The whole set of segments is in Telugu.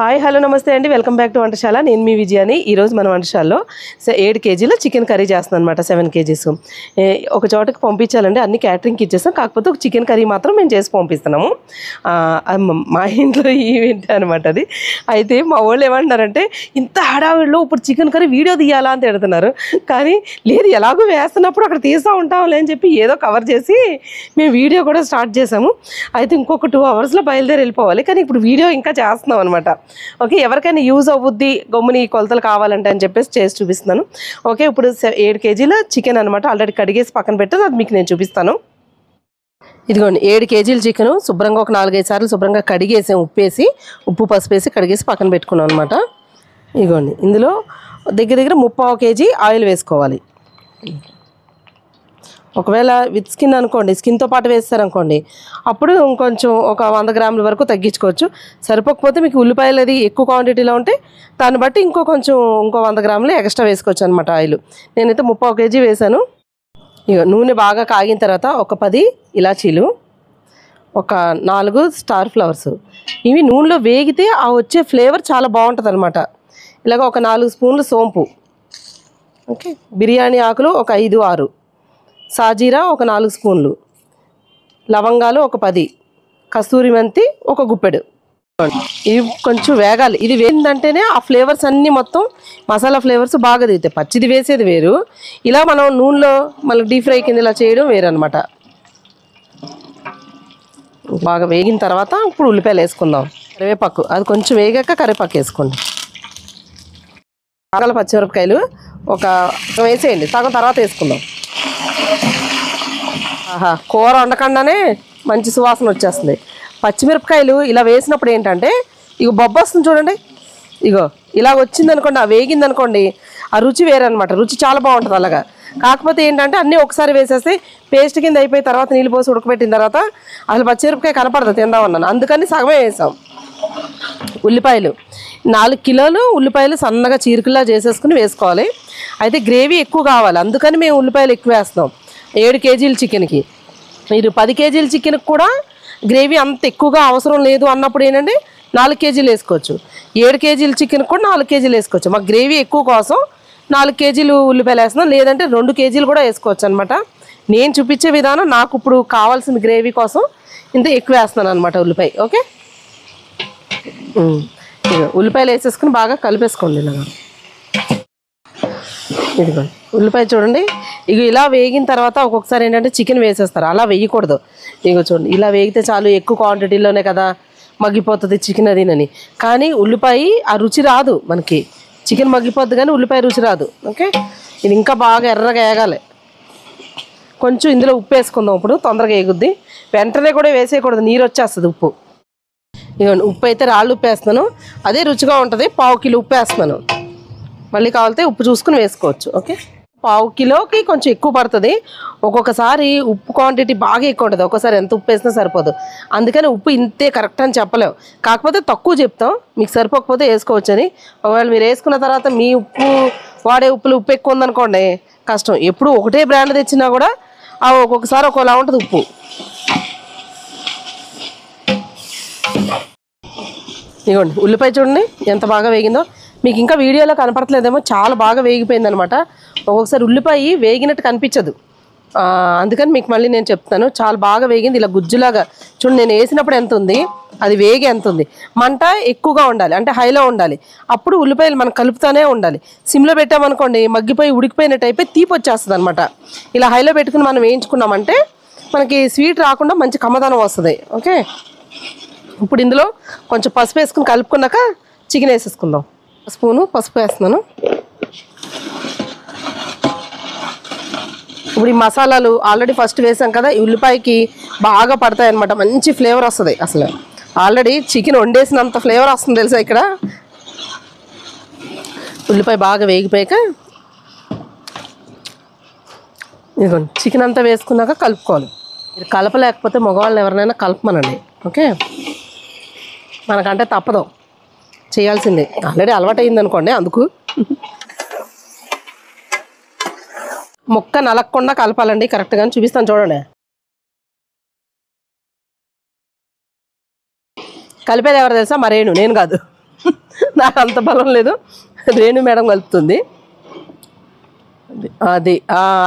హాయ్ హలో నమస్తే అండి, వెల్కమ్ బ్యాక్ టు వంటశాల. నేను మీ విజయాని. ఈరోజు మన వంటశాలలో 7 కేజీల చికెన్ కర్రీ చేస్తున్నాను అనమాట. 7 కేజీస్ ఒక చోటకి పంపించాలండి, అన్ని క్యాటరింగ్కి ఇచ్చేస్తాం. కాకపోతే ఒక చికెన్ కర్రీ మాత్రం మేము చేసి పంపిస్తున్నాము. మా ఇంట్లో ఈవెంట్ అనమాట అది. అయితే మా వాళ్ళు ఏమంటున్నారంటే, ఇంత హడావిడిలో ఇప్పుడు చికెన్ కర్రీ వీడియో తీయాలా అని తిడుతున్నారు. కానీ లేదు, ఎలాగో వేస్తున్నప్పుడు అక్కడ తీస్తూ ఉంటాంలే అని చెప్పి ఏదో కవర్ చేసి మేము వీడియో కూడా స్టార్ట్ చేసాము. అయితే ఇంకొక 2 అవర్స్లో బయలుదేరి వెళ్ళిపోవాలి. కానీ ఇప్పుడు వీడియో ఇంకా చేస్తున్నాం అనమాట. ఓకే, ఎవరికైనా యూజ్ అవుద్ది గమ్ముని కొలతలు కావాలంటే అని చెప్పేసి చేసి చూపిస్తున్నాను. ఓకే, ఇప్పుడు 7 కేజీల చికెన్ అనమాట. ఆల్రెడీ కడిగేసి పక్కన పెట్టాను, అది మీకు నేను చూపిస్తాను. ఇదిగోండి 7 కేజీల చికెన్ శుభ్రంగా ఒక 4-5 సార్లు శుభ్రంగా కడిగేసాం. ఉప్పు పసుపు వేసి కడిగేసి పక్కన పెట్టుకున్నాం అనమాట. ఇదిగోండి ఇందులో దగ్గర 3/4 కేజీ ఆయిల్ వేసుకోవాలి. ఒకవేళ విత్ స్కిన్ అనుకోండి, స్కిన్తో పాటు వేస్తారనుకోండి, అప్పుడు ఇంకొంచెం ఒక 100 గ్రాముల వరకు తగ్గించుకోవచ్చు. సరిపోకపోతే మీకు ఉల్లిపాయలు అది ఎక్కువ క్వాంటిటీలో ఉంటే దాన్ని బట్టి ఇంకో 100 గ్రాములు ఎక్స్ట్రా వేసుకోవచ్చు అనమాట ఆయిల్. నేనైతే 3/4 కేజీ వేసాను. ఇక నూనె బాగా కాగిన తర్వాత ఒక 10 ఇలాచీలు, ఒక 4 స్టార్ ఫ్లవర్స్. ఇవి నూనెలో వేగితే ఆ వచ్చే ఫ్లేవర్ చాలా బాగుంటుంది అనమాట. ఇలాగ ఒక 4 స్పూన్లు సోంపు, ఓకే, బిర్యానీ ఆకులు ఒక 5-6, సాజీరా ఒక 4 స్పూన్లు, లవంగాలు ఒక 10, కస్తూరి మెంతి ఒక గుప్పెడు. ఇవి కొంచెం వేగాలి. ఇది వేయిందంటేనే ఆ ఫ్లేవర్స్ అన్నీ మొత్తం మసాలా ఫ్లేవర్స్ బాగా దిగుతాయి. పచ్చిది వేసేది వేరు, ఇలా మనం నూనెలో మళ్ళీ డీప్ ఫ్రై కింద ఇలా చేయడం వేరు అనమాట. బాగా వేగిన తర్వాత ఇప్పుడు ఉల్లిపాయలు వేసుకుందాం. కరివేపాకు అది కొంచెం వేగాక కరివేపాకు వేసుకోండి. సగల పచ్చిమిరపకాయలు ఒక వేసేయండి, సగం తర్వాత వేసుకుందాం. కూర వండకుండానే మంచి సువాసన వచ్చేస్తుంది. పచ్చిమిరపకాయలు ఇలా వేసినప్పుడు ఏంటంటే, ఇక బొబ్బ వస్తుంది చూడండి, ఇగో ఇలా వచ్చిందనుకోండి, ఆ వేగిందనుకోండి, ఆ రుచి వేరనమాట. రుచి చాలా బాగుంటుంది అలాగా. కాకపోతే ఏంటంటే అన్నీ ఒకసారి వేసేస్తే పేస్ట్ కింద అయిపోయి తర్వాత నీళ్ళు పోసి ఉడకబెట్టిన తర్వాత అసలు పచ్చిమిరపకాయ కనపడదు తిందామన్నాను, అందుకని సగమే వేసాం. ఉల్లిపాయలు 4 కిలోలు ఉల్లిపాయలు సన్నగా చీరికల్లా చేసేసుకుని వేసుకోవాలి. అయితే గ్రేవీ ఎక్కువ కావాలి, అందుకని మేము ఉల్లిపాయలు ఎక్కువ వేస్తాం. 7 కేజీల చికెన్కి. మీరు 10 కేజీల చికెన్కి కూడా గ్రేవీ అంత ఎక్కువగా అవసరం లేదు అన్నప్పుడు ఏంటంటే 4 కేజీలు వేసుకోవచ్చు. 7 కేజీల చికెన్కి కూడా 4 కేజీలు వేసుకోవచ్చు. మాకు గ్రేవీ ఎక్కువ కోసం 4 కేజీలు ఉల్లిపాయలు వేస్తున్నాం, లేదంటే 2 కేజీలు కూడా వేసుకోవచ్చు అనమాట. నేను చూపించే విధానం, నాకు ఇప్పుడు కావాల్సిన గ్రేవీ కోసం ఇంత ఎక్కువ వేస్తున్నాను అనమాట ఉల్లిపాయ. ఓకే, ఉల్లిపాయలు వేసేసుకుని బాగా కలిపేసుకోండి. ఇలాగా ఇదిగోండి ఉల్లిపాయ చూడండి, ఇక ఇలా వేగిన తర్వాత ఒక్కొక్కసారి ఏంటంటే చికెన్ వేసేస్తారు, అలా వేయకూడదు. ఇక చూడండి, ఇలా వేగితే చాలు, ఎక్కువ క్వాంటిటీలోనే కదా మగ్గిపోతుంది చికెన్ అదినని. కానీ ఉల్లిపాయ ఆ రుచి రాదు మనకి. చికెన్ మగ్గిపోద్ది కానీ ఉల్లిపాయ రుచి రాదు. ఓకే, ఇది ఇంకా బాగా ఎర్రగా వేగాలి. కొంచెం ఇందులో ఉప్పు వేసుకుందాం. ఇప్పుడు తొందరగా వేగుద్ది. వెంటనే కూడా వేసేయకూడదు, నీరు వచ్చేస్తుంది ఉప్పు. ఇదిగోండి ఉప్పు అయితే రాళ్ళు ఉప్పు వేస్తున్నాను, అదే రుచిగా ఉంటుంది. 1/4 కిలో ఉప్పు వేస్తున్నాను. మళ్ళీ కావాలితే ఉప్పు చూసుకుని వేసుకోవచ్చు. ఓకే, 1/4 కిలోకి కొంచెం ఎక్కువ పడుతుంది. ఒక్కొక్కసారి ఉప్పు క్వాంటిటీ బాగా ఎక్కువ ఉంటుంది, ఒక్కోసారి ఎంత ఉప్పు వేసినా సరిపోదు. అందుకని ఉప్పు ఇంతే కరెక్ట్ అని చెప్పలేము. కాకపోతే తక్కువ చెప్తాం, మీకు సరిపోకపోతే వేసుకోవచ్చని. ఒకవేళ మీరు వేసుకున్న తర్వాత మీ ఉప్పు వాడే ఉప్పు ఎక్కువ ఉందనుకోండి, కష్టం. ఎప్పుడు ఒకటే బ్రాండ్ తెచ్చినా కూడా ఒక్కొక్కసారి ఒకలా ఉంటుంది ఉప్పు. ఇదిగోండి ఉల్లిపాయ చూడండి ఎంత బాగా వేగిందో. మీకు ఇంకా వీడియోలో కనపడట్లేదేమో, చాలా బాగా వేగిపోయింది అనమాట. ఒక్కొక్కసారి ఉల్లిపాయ వేగినట్టు కనిపించదు, అందుకని మీకు మళ్ళీ నేను చెప్తాను. చాలా బాగా వేగింది, ఇలా గుజ్జులాగా. చూడండి నేను వేసినప్పుడు ఎంత ఉంది, అది వేగి ఎంత ఉంది. మంట ఎక్కువగా ఉండాలి, అంటే హైలో ఉండాలి. అప్పుడు ఉల్లిపాయలు మనం కలుపుతూనే ఉండాలి. సిమ్లో పెట్టామనుకోండి మగ్గిపోయి ఉడికిపోయినట్టు అయిపోయి తీపి వచ్చేస్తుంది అనమాట. ఇలా హైలో పెట్టుకుని మనం వేయించుకున్నామంటే మనకి స్వీట్ రాకుండా మంచి కమ్మదనం వస్తుంది. ఓకే, ఇప్పుడు ఇందులో కొంచెం పసుపు వేసుకుని కలుపుకున్నాక చికెన్ వేసేసుకుందాం. స్పూను పసుపు వేస్తున్నాను. ఇప్పుడు ఈ మసాలాలు ఆల్రెడీ ఫస్ట్ వేసాం కదా, ఈ ఉల్లిపాయకి బాగా పడతాయి అనమాట, మంచి ఫ్లేవర్ వస్తుంది. అసలు ఆల్రెడీ చికెన్ వండేసినంత ఫ్లేవర్ వస్తుంది తెలుసా ఇక్కడ. ఉల్లిపాయ బాగా వేగిపోయాక ఇదిగోండి చికెన్ అంతా వేసుకున్నాక కలుపుకోవాలి. మీరు కలపలేకపోతే మగవాళ్ళని ఎవరినైనా కలపమనండి. ఓకే, మనకంటే తప్పదు, చేయాల్సిందే. ఆల్రెడీ అలవాటు అయింది అనుకోండి, అందుకు. ముక్క నలగకుండా కలపాలండి కరెక్ట్గా. చూపిస్తాను చూడండి. కలిపేది ఎవరు తెలుసా? మా రేణు, నేను కాదు. నాకు అంత బలం లేదు, రేణు మేడం కలుపుతుంది. అది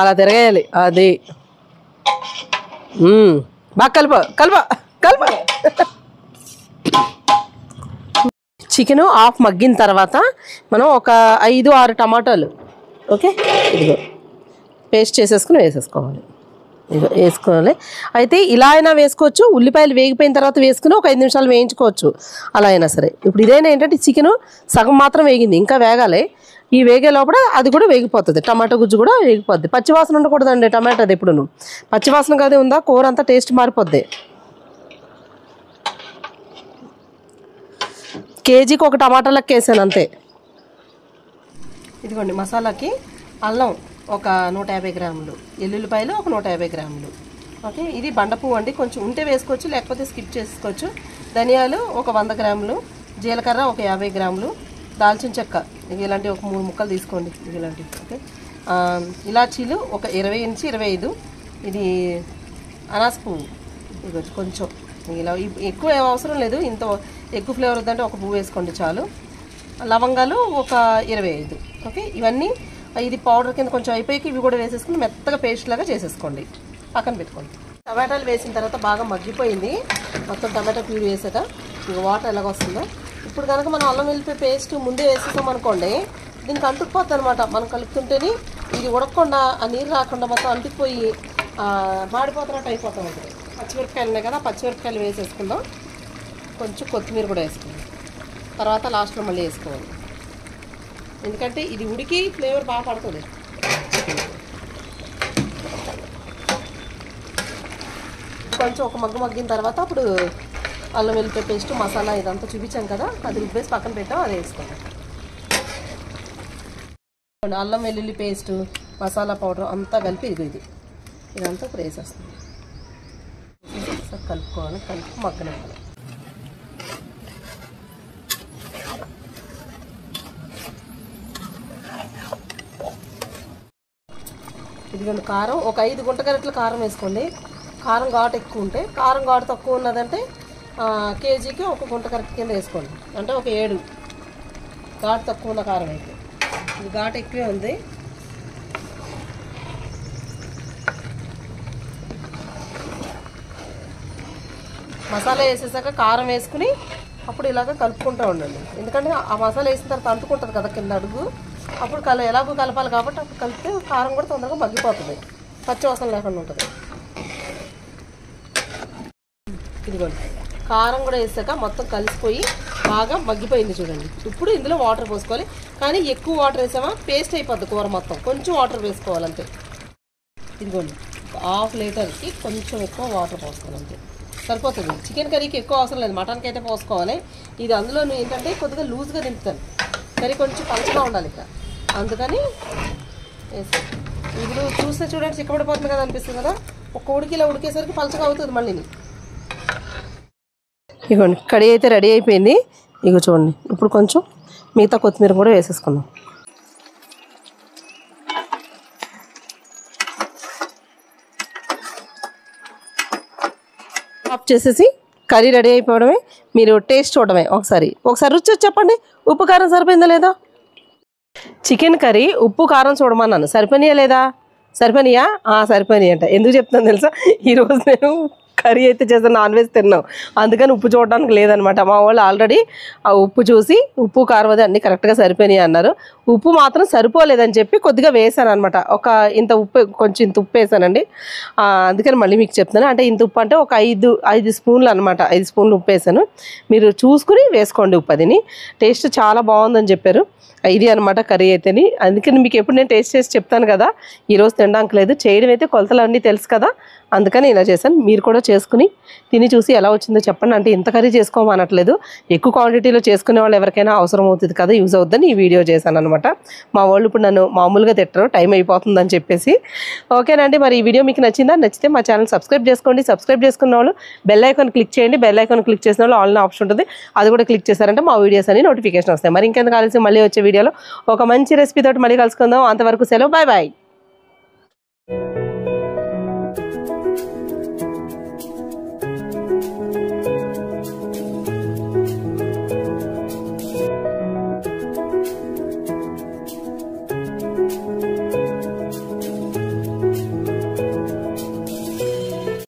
అలా తిరగేయాలి. అది బాగా కలప. చికెను హాఫ్ మగ్గిన తర్వాత మనం ఒక 5-6 టమాటాలు, ఓకే, ఇదిగో పేస్ట్ చేసేసుకుని వేసేసుకోవాలి. ఇదిగో వేసుకోవాలి. అయితే ఇలా అయినా వేసుకోవచ్చు, ఉల్లిపాయలు వేగిపోయిన తర్వాత వేసుకుని ఒక 5 నిమిషాలు వేయించుకోవచ్చు, అలా అయినా సరే. ఇప్పుడు ఇదైనా ఏంటంటే చికెను సగం మాత్రం వేగింది, ఇంకా వేగాలి. ఈ వేగే లోపల అది కూడా వేగిపోతుంది, టమాటా గుజ్జు కూడా వేగిపోద్ది. పచ్చివాసన ఉండకూడదండి టమాటాది. ఎప్పుడును పచ్చివాసన కాదే ఉందా, కూర అంతా టేస్ట్ మారిపోద్ది. కేజీకి ఒక టమాటా లెక్క వేసాను అంతే. ఇదిగోండి మసాలాకి అల్లం ఒక 150 గ్రాములు, ఎల్లుల్లిపాయలు ఒక 150 గ్రాములు, ఓకే. ఇది బండపువ్వు అండి, కొంచెం ఉంటే వేసుకోవచ్చు, లేకపోతే స్కిప్ చేసుకోవచ్చు. ధనియాలు ఒక 100 గ్రాములు, జీలకర్ర ఒక 50 గ్రాములు, దాల్చిన చెక్క ఇలాంటివి ఒక 3 ముక్కలు తీసుకోండి, ఇలాంటివి, ఓకే. ఇలాచీలు ఒక 20-25. ఇది అనాస పువ్వు, ఇది కొంచెం ఇలా, ఎక్కువ అవసరం లేదు, ఇంత ఎక్కువ ఫ్లేవర్ వద్దంటే ఒక పువ్వు వేసుకోండి చాలు. లవంగాలు ఒక 25, ఓకే. ఇవన్నీ ఇది పౌడర్ కింద కొంచెం అయిపోయి ఇవి కూడా వేసేసుకుని మెత్తగా పేస్ట్ లాగా చేసేసుకోండి, పక్కన పెట్టుకోండి. టమాటాలు వేసిన తర్వాత బాగా మగ్గిపోయింది మొత్తం, టమాటా ప్యూరీ వేసాక ఇక వాటర్ ఎలాగొస్తుందో. ఇప్పుడు కనుక మనం అల్లం వెల్లిపాయ పేస్ట్ ముందే వేసేసాం అనుకోండి, దీనికి అంటుకుపోద్ది అనమాట. మనం కలుపుతుంటేనే ఇది ఉడకకుండా ఆ నీరు రాకుండా మొత్తం అంటుకుపోయి మాడిపోతున్నట్టు అయిపోతూ ఉంటుంది. పచ్చిమిరపకాయలు ఉన్నాయి కదా, పచ్చిమిరపకాయలు వేసేసుకుందాం. కొంచెం కొత్తిమీర కూడా వేసుకుందాం, తర్వాత లాస్ట్లో మళ్ళీ వేసుకోవాలి, ఎందుకంటే ఇది ఉడికి ఫ్లేవర్ బాగా పడుతుంది. కొంచెం ఒక మగ్గిన తర్వాత అప్పుడు అల్లం వెల్లిపాయ పేస్ట్ మసాలా ఇదంతా చూపించాం కదా, అది రుబ్బేసి పక్కన పెట్టాం, అది వేసుకోండి. అల్లం వెల్లుల్లి పేస్ట్ మసాలా పౌడర్ అంతా కలిపి ఇదంతా ఇప్పుడు వేసేస్తుంది. కలుపుకోవాలి, కలిపి మగ్గనివ్వాలి. ఇదిగోండి కారం ఒక 5 గుంటగరిటెల కారం వేసుకోండి. కారం ఘాటు ఎక్కువ ఉంటే, కారం ఘాటు తక్కువ ఉన్నదంటే కేజీకి ఒక గుంటగరిటె కింద వేసుకోండి, అంటే ఒక 7 ఘాటు తక్కువ ఉన్న కారం అయితే. ఇది ఘాటు ఎక్కువే ఉంది. మసాలా వేసేసాక కారం వేసుకుని అప్పుడు ఇలాగ కలుపుకుంటూ ఉండండి, ఎందుకంటే ఆ మసాలా వేసిన తర్వాత అంటుకుంటుంది కదా కింద అడుగు. అప్పుడు ఎలాగో కలపాలి కాబట్టి అప్పుడు కలిపితే కారం కూడా తొందరగా మగ్గిపోతుంది, పచ్చి వాసన లేకుండా ఉంటుంది. ఇదిగోండి కారం కూడా వేసాక మొత్తం కలిసిపోయి బాగా మగ్గిపోయింది చూడండి. ఇప్పుడు ఇందులో వాటర్ పోసుకోవాలి, కానీ ఎక్కువ వాటర్ వేసామా పేస్ట్ అయిపోద్ది కూర మొత్తం, కొంచెం వాటర్ వేసుకోవాలంతే. ఇదిగోండి 1/2 లీటర్కి కొంచెం ఎక్కువ వాటర్ పోసుకోవాలి అంతే, సరిపోతుంది. చికెన్ కర్రీకి ఎక్కువ అవసరం లేదు, మటన్కి అయితే పోసుకోవాలి. ఇది అందులో ఏంటంటే కొద్దిగా లూజ్గా దింపుతాను, కర్రీ కొంచెం పలుచగా ఉండాలి ఇక్కడ, అందుకని వేసి ఇప్పుడు చూస్తే చూడండి చిక్కబడిపోతుంది కదా అనిపిస్తుంది కదా, ఒక ఉడికిలా ఉడికేసరికి పలుచగా అవుతుంది మళ్ళీ. ఇగోండి కర్రీ అయితే రెడీ అయిపోయింది. ఇగో చూడండి, ఇప్పుడు కొంచెం మిగతా కొత్తిమీర కూడా వేసేసుకుందాం. ఆఫ్ చేసేసి కర్రీ రెడీ అయిపోవడమే, మీరు టేస్ట్ చూడడమే. ఒకసారి రుచి చెప్పండి, ఉప్పు కారం సరిపోయిందా లేదా. చికెన్ కర్రీ ఉప్పు కారం చూడమన్నాను, సరిపోయినాయా లేదా? సరిపోయినాయా? సరిపోయినాయి అంట. ఎందుకు చెప్తాను తెలుసా, ఈరోజు నేను కర్రీ అయితే చేసాను, నాన్ వెజ్ తిన్నాం, అందుకని ఉప్పు చూడడానికి లేదనమాట. మా వాళ్ళు ఆల్రెడీ ఆ ఉప్పు చూసి ఉప్పు కారం అది అన్నీ కరెక్ట్గా సరిపోయినాయి అన్నారు. ఉప్పు మాత్రం సరిపోలేదని చెప్పి కొద్దిగా వేసాను అనమాట, ఒక ఇంత ఉప్పు, కొంచెం ఇంత ఉప్పు వేసానండి. అందుకని మళ్ళీ మీకు చెప్తాను, అంటే ఇంత ఉప్పు అంటే ఒక 5 స్పూన్లు అనమాట, 5 స్పూన్లు ఉప్పు వేసాను. మీరు చూసుకుని వేసుకోండి ఉప్పు, అదిని టేస్ట్ చాలా బాగుందని చెప్పారు. ఇది అనమాట కర్రీ అయితేని, అందుకని మీకు ఎప్పుడు నేను టేస్ట్ చేసి చెప్తాను కదా, ఈరోజు తినడానికి లేదు, చేయడం అయితే కొలతలు అన్నీ తెలుసు కదా, అందుకని ఇలా చేశాను. మీరు కూడా చేసుకుని తిని చూసి ఎలా వచ్చిందో చెప్పండి. అంటే ఇంత కర్రీ చేసుకోమనట్లేదు, ఎక్కువ క్వాంటిటీలో చేసుకునే వాళ్ళు ఎవరికైనా అవసరం అవుతుంది కదా, యూజ్ అవుతుందని ఈ వీడియో చేశాను అనమాట. మా వాళ్ళు ఇప్పుడు నన్ను మామూలుగా తిట్టరు, టైం అయిపోతుందని చెప్పేసి. ఓకేనండి, మరి ఈ వీడియో మీకు నచ్చిందా? నచ్చితే మా ఛానల్ సబ్స్క్రైబ్ చేసుకోండి. సబ్స్క్రైబ్ చేసుకున్న వాళ్ళు బెల్ ఐకాన్ క్లిక్ చేయండి. బెల్ ఐకాన్ క్లిక్ చేసిన వాళ్ళు ఆల్ ఆప్షన్ ఉంటుంది, అది కూడా క్లిక్ చేశారంటే మా వీడియోస్ అని నోటిఫికేషన్ వస్తాయి. మరి ఇంకెందుకు కలిసి మళ్ళీ వచ్చే వీడియోలో ఒక మంచి రెసిపీ తోటి మళ్ళీ కలుసుకుందాం. అంతవరకు సెలవు, బాయ్ బాయ్.